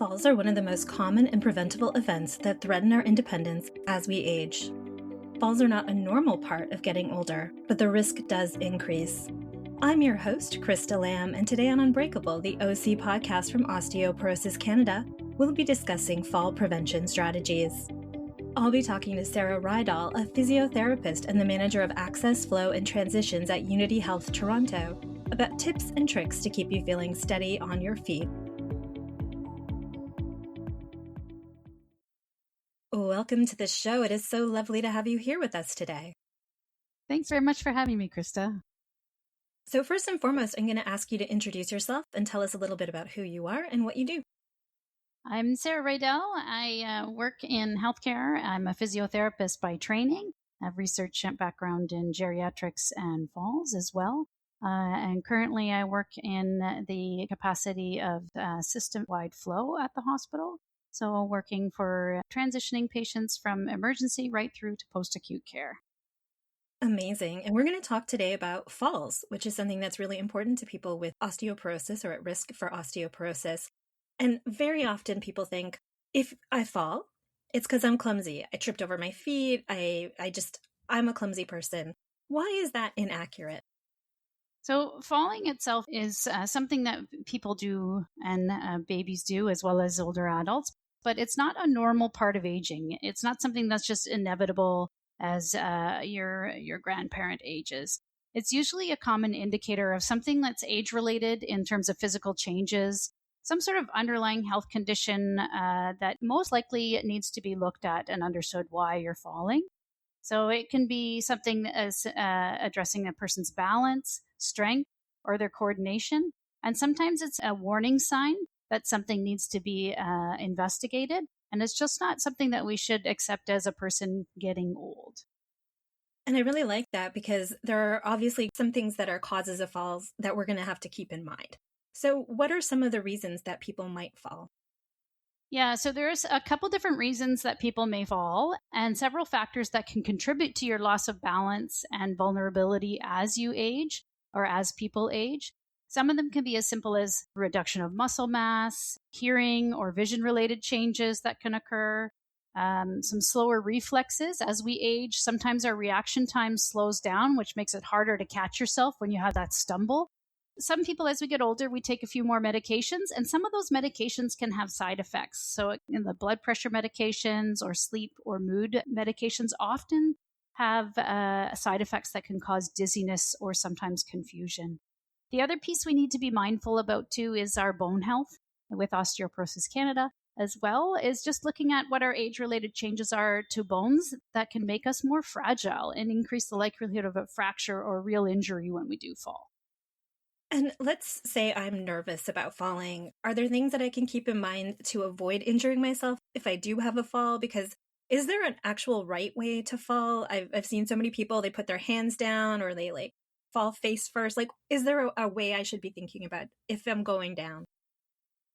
Falls are one of the most common and preventable events that threaten our independence as we age. Falls are not a normal part of getting older, but the risk does increase. I'm your host, Krista Lamb, and today on Unbreakable, the OC podcast from Osteoporosis Canada, we'll be discussing fall prevention strategies. I'll be talking to Sarah Rydahl, a physiotherapist and the manager of Access, Flow, and Transitions at Unity Health Toronto, about tips and tricks to keep you feeling steady on your feet. Welcome to the show. It is so lovely to have you here with us today. Thanks very much for having me, Krista. So first and foremost, I'm going to ask you to introduce yourself and tell us a little bit about who you are and what you do. I'm Sarah Rydahl. I work in healthcare. I'm a physiotherapist by training. I have research background in geriatrics and falls as well. And currently I work in the capacity of system-wide flow at the hospital. So working for transitioning patients from emergency right through to post-acute care. Amazing. And we're going to talk today about falls, which is something that's really important to people with osteoporosis or at risk for osteoporosis. And very often people think, if I fall, it's because I'm clumsy. I tripped over my feet. I'm a clumsy person. Why is that inaccurate? So falling itself is something that people do and babies do as well as older adults, but it's not a normal part of aging. It's not something that's just inevitable as your grandparent ages. It's usually a common indicator of something that's age-related in terms of physical changes, some sort of underlying health condition that most likely needs to be looked at and understood why you're falling. So it can be something as addressing a person's balance, strength, or their coordination. And sometimes it's a warning sign that something needs to be investigated. And it's just not something that we should accept as a person getting old. And I really like that because there are obviously some things that are causes of falls that we're going to have to keep in mind. So what are some of the reasons that people might fall? Yeah, so there's a couple different reasons that people may fall and several factors that can contribute to your loss of balance and vulnerability as you age or as people age. Some of them can be as simple as reduction of muscle mass, hearing or vision-related changes that can occur, some slower reflexes as we age. Sometimes our reaction time slows down, which makes it harder to catch yourself when you have that stumble. Some people, as we get older, we take a few more medications, and some of those medications can have side effects. So in the blood pressure medications or sleep or mood medications often have side effects that can cause dizziness or sometimes confusion. The other piece we need to be mindful about too is our bone health with Osteoporosis Canada, as well as just looking at what our age-related changes are to bones that can make us more fragile and increase the likelihood of a fracture or real injury when we do fall. And let's say I'm nervous about falling. Are there things that I can keep in mind to avoid injuring myself if I do have a fall? Because is there an actual right way to fall? I've seen so many people, they put their hands down or they fall face first. Is there a way I should be thinking about if I'm going down?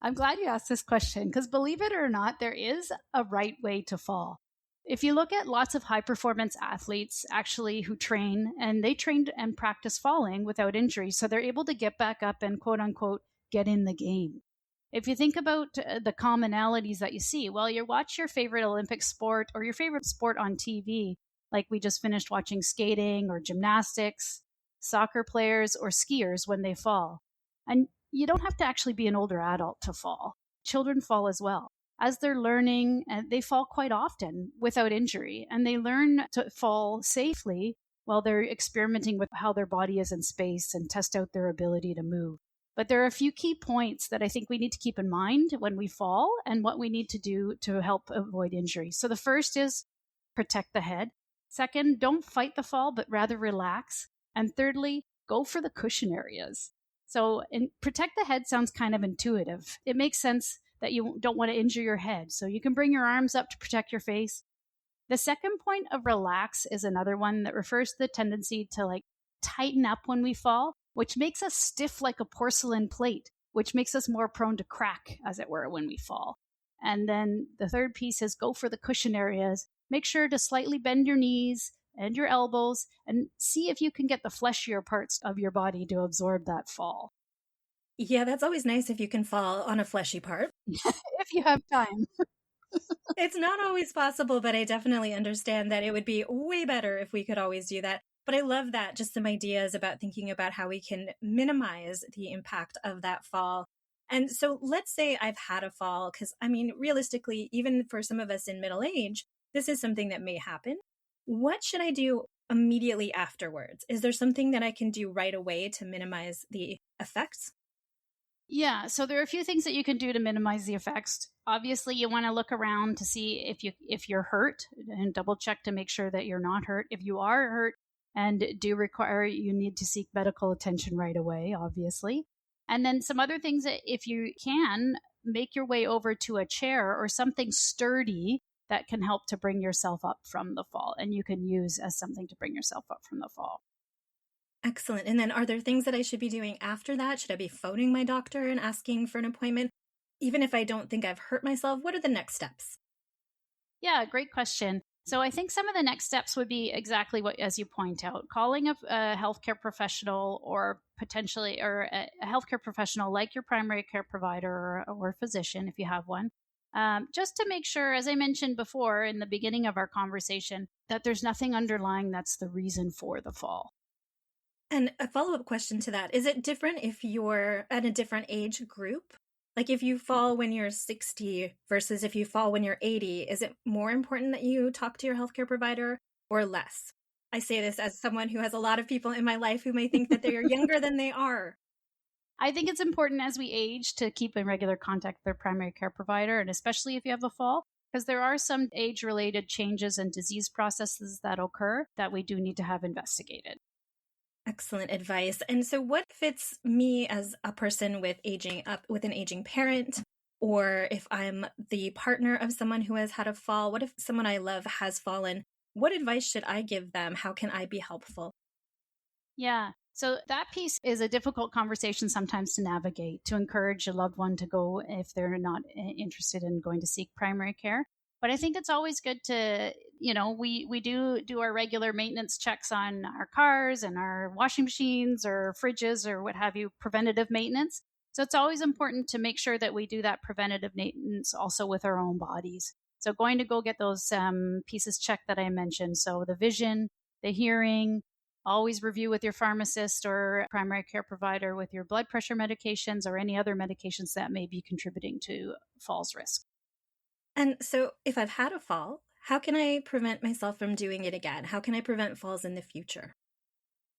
I'm glad you asked this question because believe it or not, there is a right way to fall. If you look at lots of high performance athletes actually who train and they trained and practice falling without injury, so they're able to get back up and quote unquote get in the game. If you think about the commonalities that you see, well, you watch your favorite Olympic sport or your favorite sport on TV, like we just finished watching skating or gymnastics, soccer players or skiers when they fall. And you don't have to actually be an older adult to fall. Children fall as well. As they're learning, they fall quite often without injury, and they learn to fall safely while they're experimenting with how their body is in space and test out their ability to move. But there are a few key points that I think we need to keep in mind when we fall and what we need to do to help avoid injury. So the first is protect the head. Second, don't fight the fall, but rather relax. And thirdly, go for the cushion areas. So protect the head sounds kind of intuitive. It makes sense that you don't want to injure your head. So you can bring your arms up to protect your face. The second point of relax is another one that refers to the tendency to tighten up when we fall, which makes us stiff like a porcelain plate, which makes us more prone to crack, as it were, when we fall. And then the third piece is go for the cushion areas. Make sure to slightly bend your knees and your elbows and see if you can get the fleshier parts of your body to absorb that fall. Yeah, that's always nice if you can fall on a fleshy part. if you have time. It's not always possible, but I definitely understand that it would be way better if we could always do that. But I love that, just some ideas about thinking about how we can minimize the impact of that fall. And so let's say I've had a fall, because I mean, realistically, even for some of us in middle age, this is something that may happen. What should I do immediately afterwards? Is there something that I can do right away to minimize the effects? Yeah, so there are a few things that you can do to minimize the effects. Obviously, you want to look around to see if you're hurt and double check to make sure that you're not hurt. If you are hurt and do require, you need to seek medical attention right away, obviously. And then some other things that if you can, make your way over to a chair or something sturdy that can help to bring yourself up from the fall, and you can use as something to bring yourself up from the fall. Excellent. And then are there things that I should be doing after that? Should I be phoning my doctor and asking for an appointment? Even if I don't think I've hurt myself, what are the next steps? Yeah, great question. So I think some of the next steps would be exactly what, as you point out, calling a healthcare professional or potentially, or a healthcare professional like your primary care provider or physician, if you have one, just to make sure, as I mentioned before in the beginning of our conversation, that there's nothing underlying that's the reason for the fall. And a follow-up question to that, is it different if you're at a different age group? Like if you fall when you're 60 versus if you fall when you're 80, is it more important that you talk to your healthcare provider or less? I say this as someone who has a lot of people in my life who may think that they are younger than they are. I think it's important as we age to keep in regular contact with their primary care provider, and especially if you have a fall, because there are some age related changes and disease processes that occur that we do need to have investigated. Excellent advice. And so what fits me as a person with aging up with an aging parent, or if I'm the partner of someone who has had a fall? What if someone I love has fallen? What advice should I give them? How can I be helpful? Yeah. So that piece is a difficult conversation sometimes to navigate, to encourage a loved one to go if they're not interested in going to seek primary care. But I think it's always good to, we do our regular maintenance checks on our cars and our washing machines or fridges or what have you, preventative maintenance. So it's always important to make sure that we do that preventative maintenance also with our own bodies. So going to go get those pieces checked that I mentioned. So the vision, the hearing, always review with your pharmacist or primary care provider with your blood pressure medications or any other medications that may be contributing to falls risk. And so if I've had a fall, how can I prevent myself from doing it again? How can I prevent falls in the future?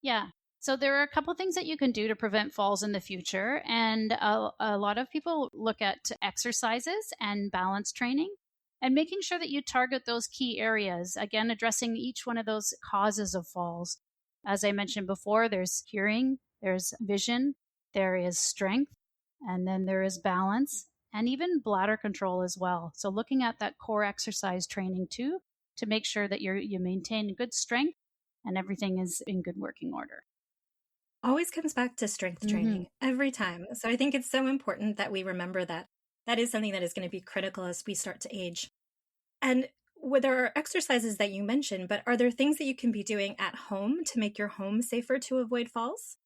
Yeah. So there are a couple things that you can do to prevent falls in the future. And a lot of people look at exercises and balance training and making sure that you target those key areas. Again, addressing each one of those causes of falls. As I mentioned before, there's hearing, there's vision, there is strength, and then there is balance and even bladder control as well. So looking at that core exercise training too, to make sure that you maintain good strength and everything is in good working order. Always comes back to strength Mm-hmm. training every time. So I think it's so important that we remember that that is something that is going to be critical as we start to age. And there are exercises that you mentioned, but are there things that you can be doing at home to make your home safer to avoid falls?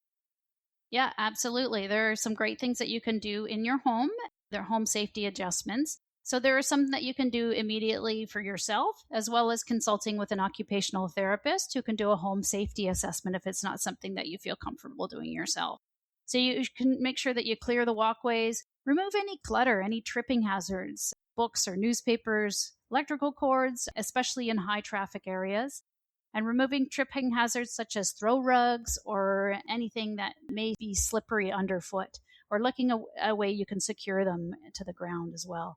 Yeah, absolutely. There are some great things that you can do in your home. They're home safety adjustments. So there are some that you can do immediately for yourself, as well as consulting with an occupational therapist who can do a home safety assessment if it's not something that you feel comfortable doing yourself. So you can make sure that you clear the walkways, remove any clutter, any tripping hazards, books or newspapers, electrical cords, especially in high traffic areas, and removing tripping hazards such as throw rugs or anything that may be slippery underfoot, or looking a way you can secure them to the ground as well.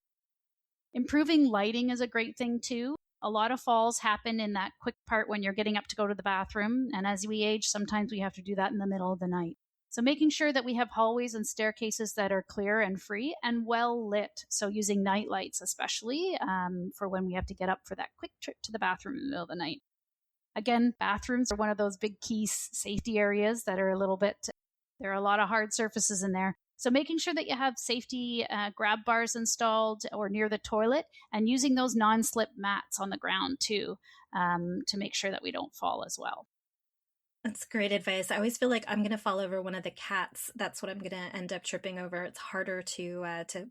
Improving lighting is a great thing too. A lot of falls happen in that quick part when you're getting up to go to the bathroom. And as we age, sometimes we have to do that in the middle of the night. So making sure that we have hallways and staircases that are clear and free and well lit. So using night lights, especially for when we have to get up for that quick trip to the bathroom in the middle of the night. Again, bathrooms are one of those big key safety areas that are there are a lot of hard surfaces in there. So making sure that you have safety grab bars installed or near the toilet and using those non-slip mats on the ground too, to make sure that we don't fall as well. That's great advice. I always feel like I'm going to fall over one of the cats. That's what I'm going to end up tripping over. It's harder to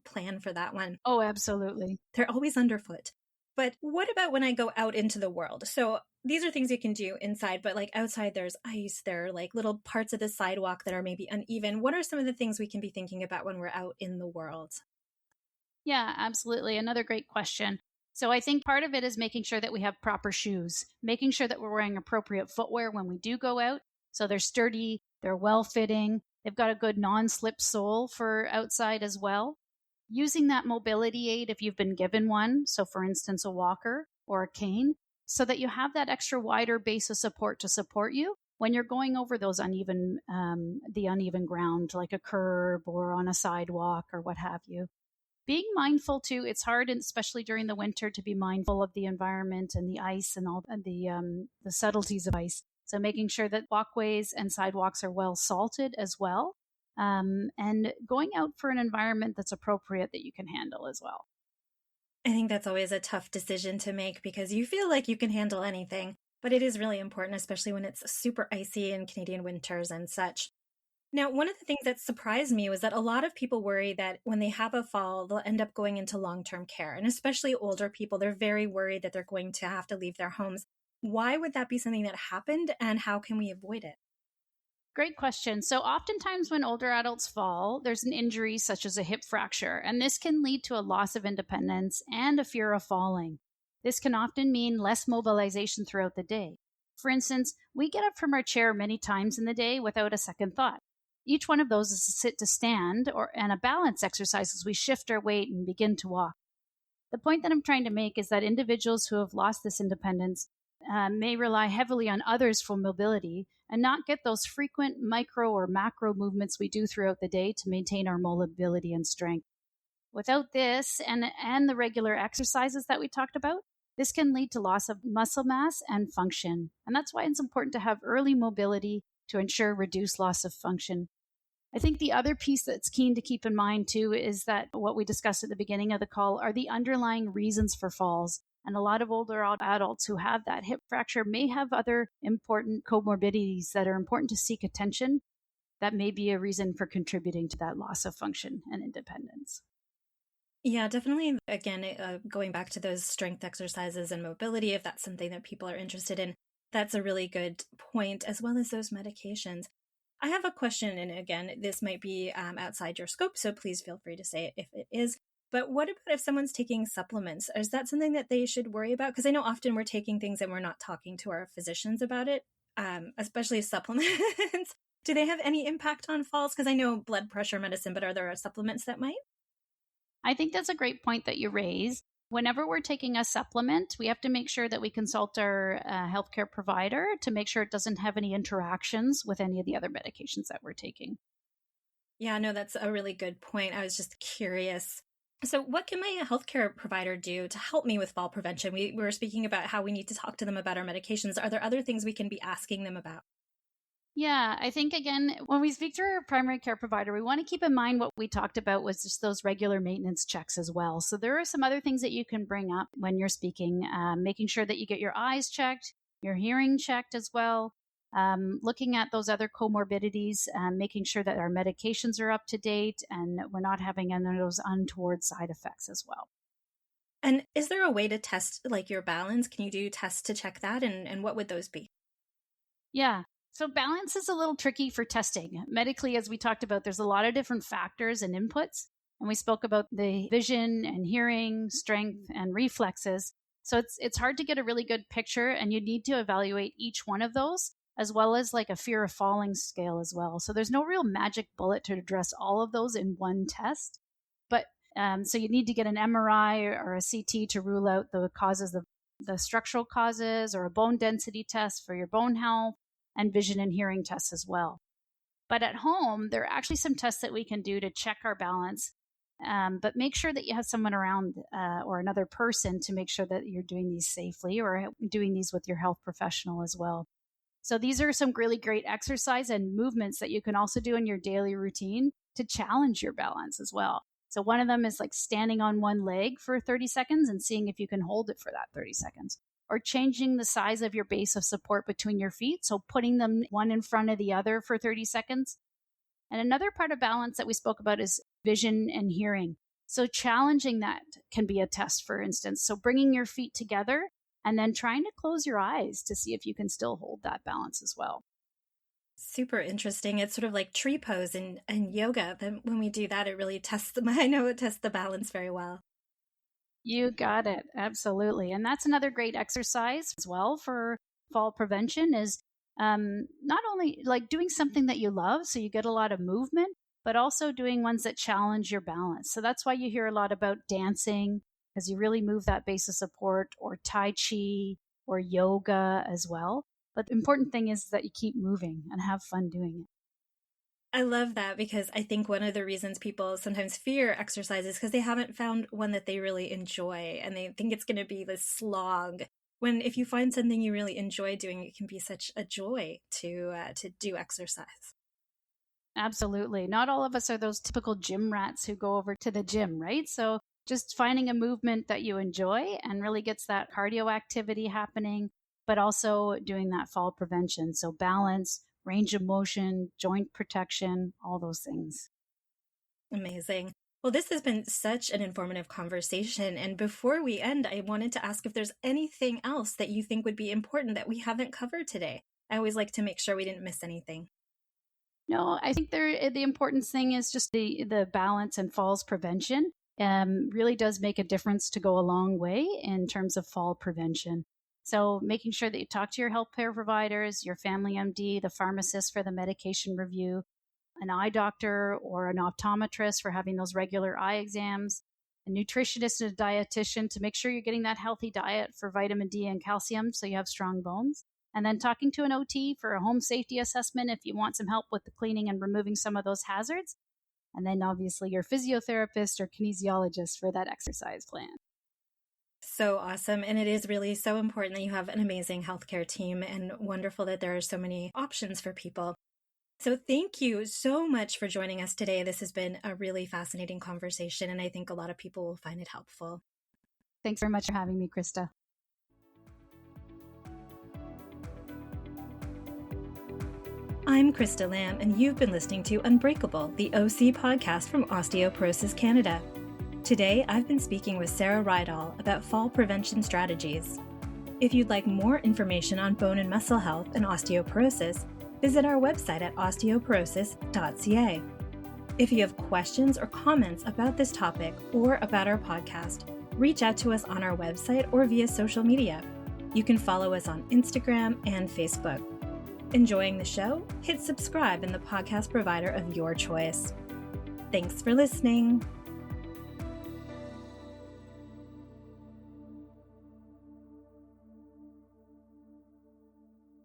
plan for that one. Oh, absolutely. They're always underfoot. But what about when I go out into the world? So these are things you can do inside, but like outside, there's ice, there are like little parts of the sidewalk that are maybe uneven. What are some of the things we can be thinking about when we're out in the world? Yeah, absolutely. Another great question. So I think part of it is making sure that we have proper shoes, making sure that we're wearing appropriate footwear when we do go out. So they're sturdy, they're well fitting, they've got a good non slip sole for outside as well. Using that mobility aid if you've been given one. So, for instance, a walker or a cane, so that you have that extra wider base of support to support you when you're going over those the uneven ground, like a curb or on a sidewalk or what have you. Being mindful too, it's hard, and especially during the winter, to be mindful of the environment and the ice and all and the subtleties of ice. So making sure that walkways and sidewalks are well salted as well, and going out for an environment that's appropriate that you can handle as well. I think that's always a tough decision to make because you feel like you can handle anything, but it is really important, especially when it's super icy in Canadian winters and such. Now, one of the things that surprised me was that a lot of people worry that when they have a fall, they'll end up going into long-term care. And especially older people, they're very worried that they're going to have to leave their homes. Why would that be something that happened and how can we avoid it? Great question. So, oftentimes when older adults fall, there's an injury such as a hip fracture, and this can lead to a loss of independence and a fear of falling. This can often mean less mobilization throughout the day. For instance, we get up from our chair many times in the day without a second thought. Each one of those is a sit to stand and a balance exercise as we shift our weight and begin to walk. The point that I'm trying to make is that individuals who have lost this independence may rely heavily on others for mobility and not get those frequent micro or macro movements we do throughout the day to maintain our mobility and strength. Without this and the regular exercises that we talked about, this can lead to loss of muscle mass and function. And that's why it's important to have early mobility to ensure reduced loss of function. I think the other piece that's keen to keep in mind too is that what we discussed at the beginning of the call are the underlying reasons for falls. And a lot of older adults who have that hip fracture may have other important comorbidities that are important to seek attention that may be a reason for contributing to that loss of function and independence. Yeah, definitely. Again, going back to those strength exercises and mobility, if that's something that people are interested in, that's a really good point, as well as those medications. I have a question, and again, this might be outside your scope, so please feel free to say it if it is. But what about if someone's taking supplements? Is that something that they should worry about? Because I know often we're taking things and we're not talking to our physicians about it, especially supplements. Do they have any impact on falls? Because I know blood pressure medicine, but are there supplements that might? I think that's a great point that you raise. Whenever we're taking a supplement, we have to make sure that we consult our healthcare provider to make sure it doesn't have any interactions with any of the other medications that we're taking. Yeah, no, that's a really good point. I was just curious. So, what can my healthcare provider do to help me with fall prevention? We were speaking about how we need to talk to them about our medications. Are there other things we can be asking them about? Yeah, I think again, when we speak to our primary care provider, we want to keep in mind what we talked about was just those regular maintenance checks as well. So there are some other things that you can bring up when you're speaking, making sure that you get your eyes checked, your hearing checked as well, looking at those other comorbidities, making sure that our medications are up to date and we're not having any of those untoward side effects as well. And is there a way to test like your balance? Can you do tests to check that? And what would those be? Yeah. So balance is a little tricky for testing. Medically, as we talked about, there's a lot of different factors and inputs. And we spoke about the vision and hearing, strength, and reflexes. So it's hard to get a really good picture, and you need to evaluate each one of those, as well as like a fear of falling scale as well. So there's no real magic bullet to address all of those in one test. But so you need to get an MRI or a CT to rule out the causes of the structural causes, or a bone density test for your bone health, and vision and hearing tests as well. But at home, there are actually some tests that we can do to check our balance. But make sure that you have someone around or another person to make sure that you're doing these safely, or doing these with your health professional as well. So these are some really great exercise and movements that you can also do in your daily routine to challenge your balance as well. So one of them is like standing on one leg for 30 seconds and seeing if you can hold it for that 30 seconds. or changing the size of your base of support between your feet. So putting them one in front of the other for 30 seconds. And another part of balance that we spoke about is vision and hearing. So challenging that can be a test, for instance. So bringing your feet together and then trying to close your eyes to see if you can still hold that balance as well. Super interesting. It's sort of like tree pose and yoga. Then when we do that, it really tests them. I know it tests the balance very well. You got it. Absolutely. And that's another great exercise as well for fall prevention is not only like doing something that you love, so you get a lot of movement, but also doing ones that challenge your balance. So that's why you hear a lot about dancing, because you really move that base of support, or Tai Chi or yoga as well. But the important thing is that you keep moving and have fun doing it. I love that because I think one of the reasons people sometimes fear exercise is because they haven't found one that they really enjoy and they think it's going to be this slog. When if you find something you really enjoy doing, it can be such a joy to do exercise. Absolutely. Not all of us are those typical gym rats who go over to the gym, right? So just finding a movement that you enjoy and really gets that cardio activity happening, but also doing that fall prevention. So balance, range of motion, joint protection, all those things. Amazing. Well, this has been such an informative conversation. And before we end, I wanted to ask if there's anything else that you think would be important that we haven't covered today. I always like to make sure we didn't miss anything. No, I think the important thing is just the balance and falls prevention. Really does make a difference to go a long way in terms of fall prevention. So making sure that you talk to your healthcare providers, your family MD, the pharmacist for the medication review, an eye doctor or an optometrist for having those regular eye exams, a nutritionist and a dietitian to make sure you're getting that healthy diet for vitamin D and calcium so you have strong bones. And then talking to an OT for a home safety assessment if you want some help with the cleaning and removing some of those hazards. And then obviously your physiotherapist or kinesiologist for that exercise plan. So awesome. And it is really so important that you have an amazing healthcare team and wonderful that there are so many options for people. So thank you so much for joining us today. This has been a really fascinating conversation, and I think a lot of people will find it helpful. Thanks very much for having me, Krista. I'm Krista Lamb, and you've been listening to Unbreakable, the OC podcast from Osteoporosis Canada. Today, I've been speaking with Sarah Rydahl about fall prevention strategies. If you'd like more information on bone and muscle health and osteoporosis, visit our website at osteoporosis.ca. If you have questions or comments about this topic or about our podcast, reach out to us on our website or via social media. You can follow us on Instagram and Facebook. Enjoying the show? Hit subscribe in the podcast provider of your choice. Thanks for listening.